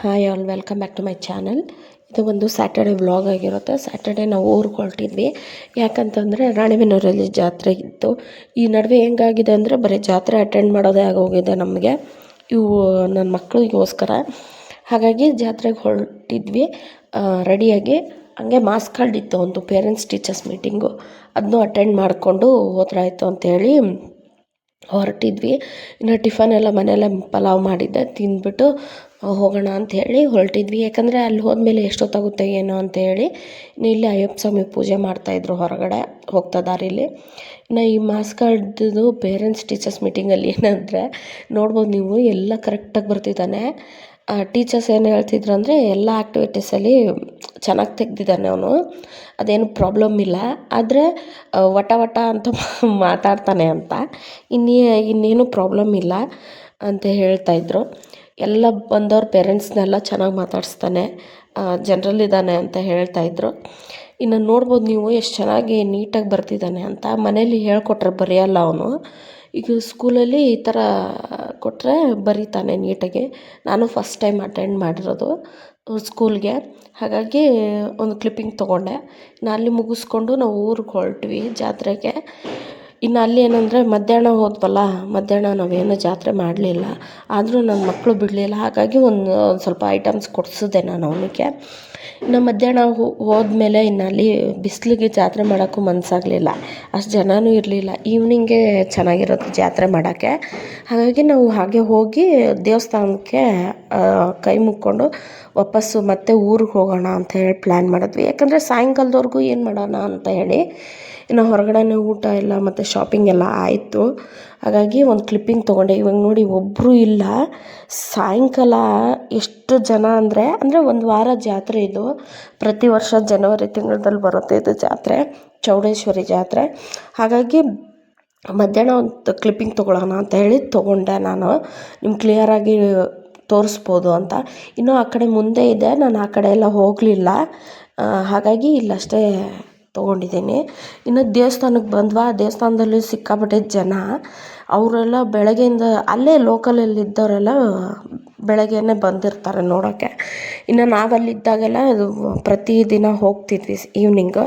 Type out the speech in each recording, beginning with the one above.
Hi all, welcome back to my channel. ಇದು ಒಂದು Saturday vlog ಆಗಿರುತ್ತೆ. ಸ್ಯಾಟರ್ಡೆ ನಾವು ಊರಿಗೆ ಹೊರಟಿದ್ವಿ. ಯಾಕಂತಂದರೆ ರಾಣಿಬೆನ್ನೂರಲ್ಲಿ ಜಾತ್ರೆ ಇತ್ತು. ಈ ನಡುವೆ ಹೆಂಗಾಗಿದೆ ಅಂದರೆ ಬರೀ ಜಾತ್ರೆ ಅಟೆಂಡ್ ಮಾಡೋದೇ ಆಗೋಗಿದೆ ನಮಗೆ, ಇವು ನನ್ನ ಮಕ್ಕಳಿಗೋಸ್ಕರ. ಹಾಗಾಗಿ ಜಾತ್ರೆಗೆ ಹೊರಟಿದ್ವಿ ರೆಡಿಯಾಗಿ. ಹಂಗೆ ಮಾಸ್ ಕಾರ್ಡ್ ಇತ್ತು ಒಂದು ಪೇರೆಂಟ್ಸ್ ಟೀಚರ್ಸ್ ಮೀಟಿಂಗು, ಅದನ್ನೂ ಅಟೆಂಡ್ ಮಾಡಿಕೊಂಡು ಹೋದ್ರಾಯ್ತು ಅಂತೇಳಿ ಹೊರಟಿದ್ವಿ. ಇನ್ನು ಟಿಫನ್ ಎಲ್ಲ ಮನೆಯಲ್ಲೇ ಪಲಾವ್ ಮಾಡಿದ್ದೆ, ತಿಂದ್ಬಿಟ್ಟು ಹೋಗೋಣ ಅಂಥೇಳಿ ಹೊರಟಿದ್ವಿ. ಯಾಕಂದರೆ ಅಲ್ಲಿ ಹೋದ್ಮೇಲೆ ಎಷ್ಟೊತ್ತಾಗುತ್ತೆ ಏನೋ ಅಂಥೇಳಿ ಇಲ್ಲಿ ಅಯ್ಯಪ್ಪ ಸ್ವಾಮಿ ಪೂಜೆ ಮಾಡ್ತಾಯಿದ್ರು ಹೊರಗಡೆ ಹೋಗ್ತಾ ದಾರಿಲಿ. ಇನ್ನು ಈ ಮಾಸ್ ಕಾರ್ಡ್ದು ಪೇರೆಂಟ್ಸ್ ಟೀಚರ್ಸ್ ಮೀಟಿಂಗಲ್ಲಿ ಏನಂದರೆ ನೋಡ್ಬೋದು ನೀವು, ಎಲ್ಲ ಕರೆಕ್ಟಾಗಿ ಬರ್ತಿದ್ದಾನೆ. ಟೀಚರ್ಸ್ ಏನು ಹೇಳ್ತಿದ್ರು ಅಂದರೆ ಎಲ್ಲ ಆ್ಯಕ್ಟಿವಿಟೀಸಲ್ಲಿ ಚೆನ್ನಾಗಿ ತೆಗ್ದಿದ್ದಾನೆ ಅವನು, ಅದೇನು ಪ್ರಾಬ್ಲಮ್ ಇಲ್ಲ. ಆದರೆ ವಟ ವಟ ಅಂತ ಮಾತಾಡ್ತಾನೆ ಅಂತ, ಇನ್ನೇನು ಪ್ರಾಬ್ಲಮ್ ಇಲ್ಲ ಅಂತ ಹೇಳ್ತಾಯಿದ್ರು. ಎಲ್ಲ ಬಂದವ್ರ ಪೇರೆಂಟ್ಸ್ನೆಲ್ಲ ಚೆನ್ನಾಗಿ ಮಾತಾಡಿಸ್ತಾನೆ, ಜನರಲ್ಲಿದ್ದಾನೆ ಅಂತ ಹೇಳ್ತಾಯಿದ್ರು. ಇನ್ನು ನೋಡ್ಬೋದು ನೀವು ಎಷ್ಟು ಚೆನ್ನಾಗಿ ನೀಟಾಗಿ ಬರ್ತಿದ್ದಾನೆ ಅಂತ. ಮನೇಲಿ ಹೇಳ್ಕೊಟ್ರೆ ಬರೆಯಲ್ಲ ಅವನು, ಈಗ ಸ್ಕೂಲಲ್ಲಿ ಈ ಥರ ಕೊಟ್ಟರೆ ಬರೀತಾನೆ ನೀಟಾಗಿ. ನಾನು ಫಸ್ಟ್ ಟೈಮ್ ಅಟೆಂಡ್ ಮಾಡಿರೋದು ಸ್ಕೂಲ್ಗೆ, ಹಾಗಾಗಿ ಒಂದು ಕ್ಲಿಪ್ಪಿಂಗ್ ತೊಗೊಂಡೆ. ಇನ್ನು ಅಲ್ಲಿ ಮುಗಿಸ್ಕೊಂಡು ನಾವು ಊರಿಗೆ ಹೊರಟ್ವಿ ಜಾತ್ರೆಗೆ. ಇನ್ನು ಅಲ್ಲಿ ಏನಂದರೆ ಮಧ್ಯಾಹ್ನ ಹೋದ್ವಲ್ಲ, ಮಧ್ಯಾಹ್ನ ನಾವೇನು ಜಾತ್ರೆ ಮಾಡಲಿಲ್ಲ. ಆದರೂ ನನ್ನ ಮಕ್ಕಳು ಬಿಡಲಿಲ್ಲ, ಹಾಗಾಗಿ ಒಂದು ಸ್ವಲ್ಪ ಐಟಮ್ಸ್ ಕೊಡಿಸಿದೆ ನಾನು ಅವನಿಗೆ. ಇನ್ನು ಮಧ್ಯಾಹ್ನ ಹೋದ್ಮೇಲೆ ಇನ್ನು ಅಲ್ಲಿ ಬಿಸಿಲಿಗೆ ಜಾತ್ರೆ ಮಾಡೋಕ್ಕೂ ಮನಸ್ಸಾಗಲಿಲ್ಲ, ಅಷ್ಟು ಜನವೂ ಇರಲಿಲ್ಲ. ಈವ್ನಿಂಗೇ ಚೆನ್ನಾಗಿರೋದು ಜಾತ್ರೆ ಮಾಡೋಕ್ಕೆ. ಹಾಗಾಗಿ ನಾವು ಹಾಗೆ ಹೋಗಿ ದೇವಸ್ಥಾನಕ್ಕೆ ಕೈ ಮುಕ್ಕೊಂಡು ವಾಪಸ್ಸು ಮತ್ತೆ ಊರಿಗೆ ಹೋಗೋಣ ಅಂತ ಹೇಳಿ ಪ್ಲ್ಯಾನ್ ಮಾಡಿದ್ವಿ. ಯಾಕಂದರೆ ಸಾಯಂಕಾಲದವರೆಗೂ ಏನು ಮಾಡೋಣ ಅಂತ ಹೇಳಿ ಇನ್ನು ಹೊರಗಡೆನೇ ಊಟ ಎಲ್ಲ ಮತ್ತು ಶಾಪಿಂಗ್ ಎಲ್ಲ ಆಯಿತು. ಹಾಗಾಗಿ ಒಂದು ಕ್ಲಿಪ್ಪಿಂಗ್ ತೊಗೊಂಡೆ. ಇವಾಗ ನೋಡಿ ಒಬ್ಬರು ಇಲ್ಲ. ಸಾಯಂಕಾಲ ಎಷ್ಟು ಜನ ಅಂದರೆ ಒಂದು ವಾರ ಜಾತ್ರೆ ಇದು. ಪ್ರತಿ ವರ್ಷ ಜನವರಿ ತಿಂಗಳಲ್ಲಿ ಬರುತ್ತೆ ಇದು ಜಾತ್ರೆ, ಚೌಡೇಶ್ವರಿ ಜಾತ್ರೆ. ಹಾಗಾಗಿ ಮಧ್ಯಾಹ್ನ ಒಂದು ಕ್ಲಿಪ್ಪಿಂಗ್ ತೊಗೊಳ್ಳೋಣ ಅಂತ ಹೇಳಿ ತೊಗೊಂಡೆ ನಾನು, ನಿಮ್ಗೆ ಕ್ಲಿಯರಾಗಿ ತೋರಿಸ್ಬೋದು ಅಂತ. ಇನ್ನೂ ಆ ಕಡೆ ಮುಂದೆ ಇದೆ, ನಾನು ಆ ಕಡೆ ಎಲ್ಲ ಹೋಗಲಿಲ್ಲ, ಹಾಗಾಗಿ ಇಲ್ಲಷ್ಟೇ ತೊಗೊಂಡಿದ್ದೀನಿ. ಇನ್ನು ದೇವಸ್ಥಾನಕ್ಕೆ ಬಂದ್ವಾ, ದೇವಸ್ಥಾನದಲ್ಲಿ ಸಿಕ್ಕಾಪಟ್ಟೆ ಜನ. ಅವರೆಲ್ಲ ಬೆಳಗ್ಗೆಯಿಂದ ಅಲ್ಲೇ ಲೋಕಲಲ್ಲಿ ಇದ್ದವರೆಲ್ಲ ಬೆಳಗ್ಗೆನೇ ಬಂದಿರ್ತಾರೆ ನೋಡೋಕ್ಕೆ. ಇನ್ನು ನಾವಲ್ಲಿದ್ದಾಗೆಲ್ಲ ಪ್ರತಿದಿನ ಹೋಗ್ತಿದ್ವಿ ಈವ್ನಿಂಗು.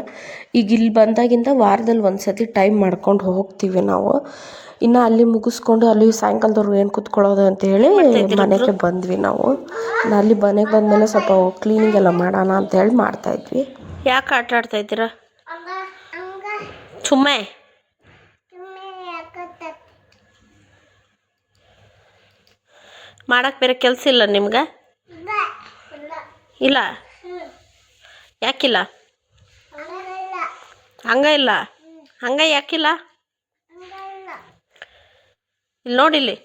ಈಗ ಇಲ್ಲಿ ಬಂದಾಗಿಂದ ವಾರದಲ್ಲಿ ಒಂದು ಸತಿ ಟೈಮ್ ಮಾಡ್ಕೊಂಡು ಹೋಗ್ತೀವಿ ನಾವು. ಇನ್ನು ಅಲ್ಲಿ ಮುಗಿಸ್ಕೊಂಡು ಅಲ್ಲಿ ಸಾಯಂಕಾಲದವ್ರು ಏನು ಕೂತ್ಕೊಳ್ಳೋದು ಅಂತೇಳಿ ಮನೆಗೆ ಬಂದ್ವಿ ನಾವು. ಅಲ್ಲಿ ಮನೆಗೆ ಬಂದಮೇಲೆ ಸ್ವಲ್ಪ ಕ್ಲೀನಿಂಗ್ ಎಲ್ಲ ಮಾಡೋಣ ಅಂತೇಳಿ ಮಾಡ್ತಾಯಿದ್ವಿ. ಯಾಕೆ ಆಟ ಆಡ್ತಾಯಿದ್ದೀರಾ ಸುಮ್ಮನೆ? ಮಾಡಕ್ಕೆ ಬೇರೆ ಕೆಲಸ ಇಲ್ಲ ನಿಮ್ಗೆ? ಇಲ್ಲ? ಯಾಕಿಲ್ಲ? ಹಂಗ ಇಲ್ಲ? ಹಂಗ ಯಾಕಿಲ್ಲ? ಇಲ್ಲಿ ನೋಡಿಲ್ಲಿ,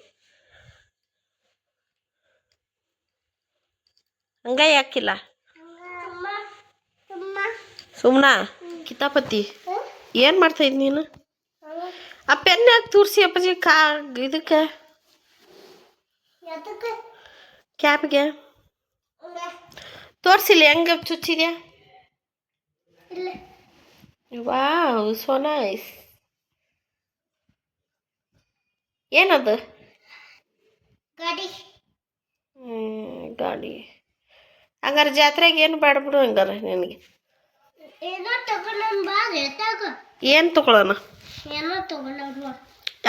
ಹಂಗ ಯಾಕಿಲ್ಲ? ಸುಮ್ಮನಾ ಕಿತಾಪತಿ ಏನು ಮಾಡ್ತಾಯಿದ್ ನೀನು? ಆ ಪೆನ್ ಯಾಕೆ ತೋರಿಸಿ ಅಪ್ಪಾಜಿ ಇದಕ್ಕೆ ಕ್ಯಾಪ್ಗೆ ತೋರಿಸಿಲ್ಲ ಹೆಂಗೆ ಚುಚ್ಚಿದ್ಯಾ? Wow, so nice. ಏನದು? ಗಾಡಿ. ಹಂಗಾರೆ ಜಾತ್ರೆಗೆ ಏನು ಬೇಡ ಬಿಡು ಹಂಗಾರೆ ನಿನಗೆ. ಏನು ತಗೊಳ್ಳೋಣ?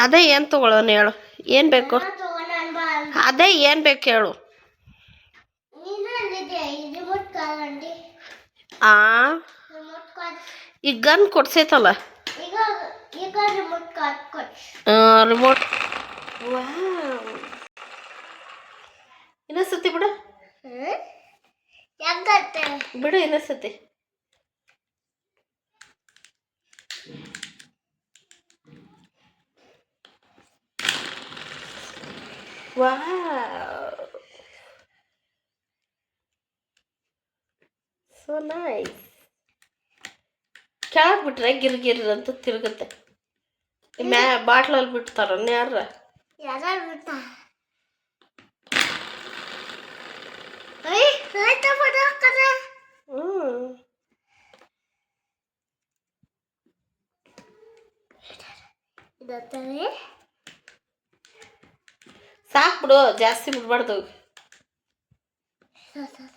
ಅದೇ ಏನು ತಗೊಳ್ಳೋಣ ಹೇಳು, ಏನು ಬೇಕು? ಅದೇ ಏನು ಬೇಕು ಹೇಳು. ಈಗ ಗನ್ ಕೊಡ್ಸೈತಲ್ಲ ರಿಮೋಟ್. ಇನ್ನೊಂದ್ಸತಿ ಬಿಡು ಬಿಡು, ಇನ್ನೊಂದ್ಸತಿ. So nice. ಕೆಳಗೆ ಬಿಟ್ರೆ ಗಿರ್ಗಿರ್ ಅಂತ ತಿರುಗುತ್ತೆ. ಬಾಟ್ಲಲ್ಲಿ ಬಿಡ್ತಾರ ಯಾರ? ಸಾಕು ಬಿಡು, ಜಾಸ್ತಿ ಬಿಡ್ಬಾರ್ದು. ಕೊಡ್ತಿ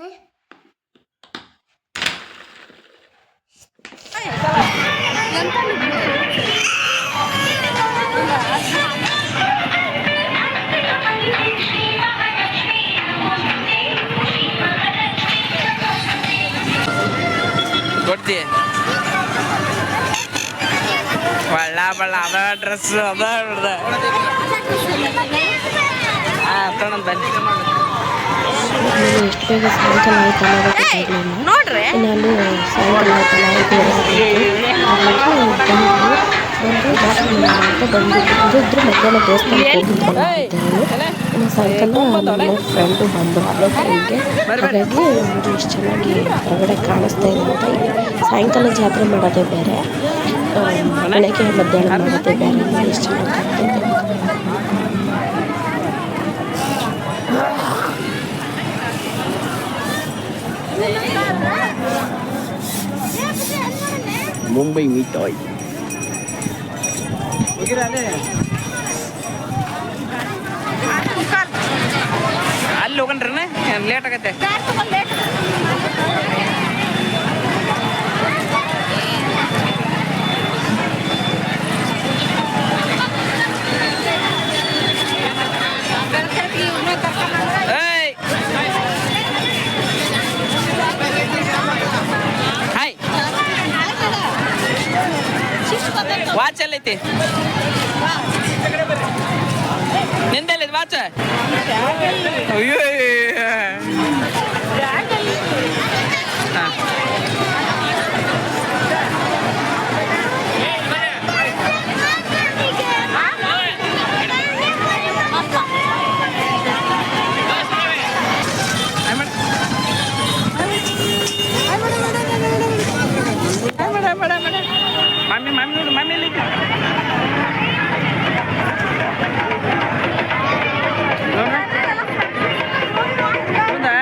ಒಳ್ಳ ಬಳ್ಳ ಅದ ಡ್ರೆಸ್ ಅದ ತಗೊಂಡ್ ಬನ್ನಿ ಎಷ್ಟು ಬೇಗ ಸಾಯಂಕಾಲ ಆಯ್ತು ಅನ್ನೋದು ಗೊತ್ತಾಗಲಿಲ್ಲ. ನೋಡ್ರಿ ನಾನು ಸಾಯಂಕಾಲ ಆಯ್ತಲ್ಲ 5:30 ಬಂದು ಜಾತ್ರೆ ಅಂತ ಬಂದ್ಬಿಟ್ಟು ಇದ್ರ ಮಧ್ಯಾಹ್ನ ದೇವಸ್ಥಾನಕ್ಕೆ ಹೋಗಿದ್ದೆ ನಾನು. ಸಾಯಂಕಾಲ ನನ್ನ ಫ್ರೆಂಡು ಬಂದರು ಅದೇ ಟೈಮ್ಗೆ. ಹಾಗಾಗಿ ನೋಡಿ ಎಷ್ಟು ಚೆನ್ನಾಗಿ ಹೊರಗಡೆ ಕಾಣಿಸ್ತಾ ಇದೆ ಅಂತ. ಸಾಯಂಕಾಲ ಜಾತ್ರೆ ಮಾಡೋದೇ ಬೇರೆ, ಬೆಳಗ್ಗೆ ಮಧ್ಯಾಹ್ನ ಮಾಡೋದೇ ಬೇರೆ. ಎಷ್ಟು ಚೆನ್ನಾಗಿ ಕಾಣ್ತೈತೆ. ಮುಂಬೈ ಮಿಠಾಯಿ ಅಲ್ಲಿ ಹೋಗಣ್ರಿ ಲೇಟ್ ಆಗತ್ತೆ. ಹಾಯ್ ವಾಚ್ ಎಲ್ಲೈತಿ ನಿಂದೆಲ್ಲಿದ್ ವಾಚ್? ಅಯ್ಯೋ ಮಮ್ಮಿ ಮಮ್ಮಿ ನೋಡು ಮಮ್ಮಿ ಎಲ್ಲಿ ಹೌದಾ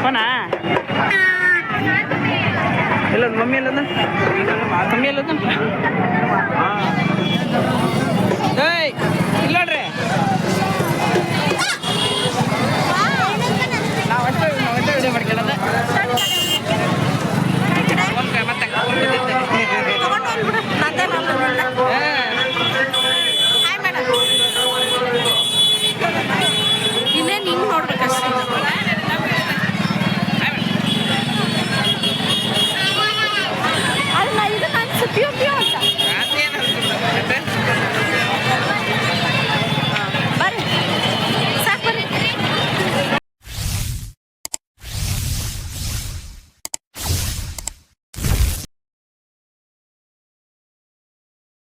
ಫೋನಾ ಎಲ್ಲದು ಮಮ್ಮಿ ಎಲ್ಲದ ಮಮ್ಮಿ ಎಲ್ಲದ ಏಯ್ ಇಲ್ಲ ನೋಡ್ರಿ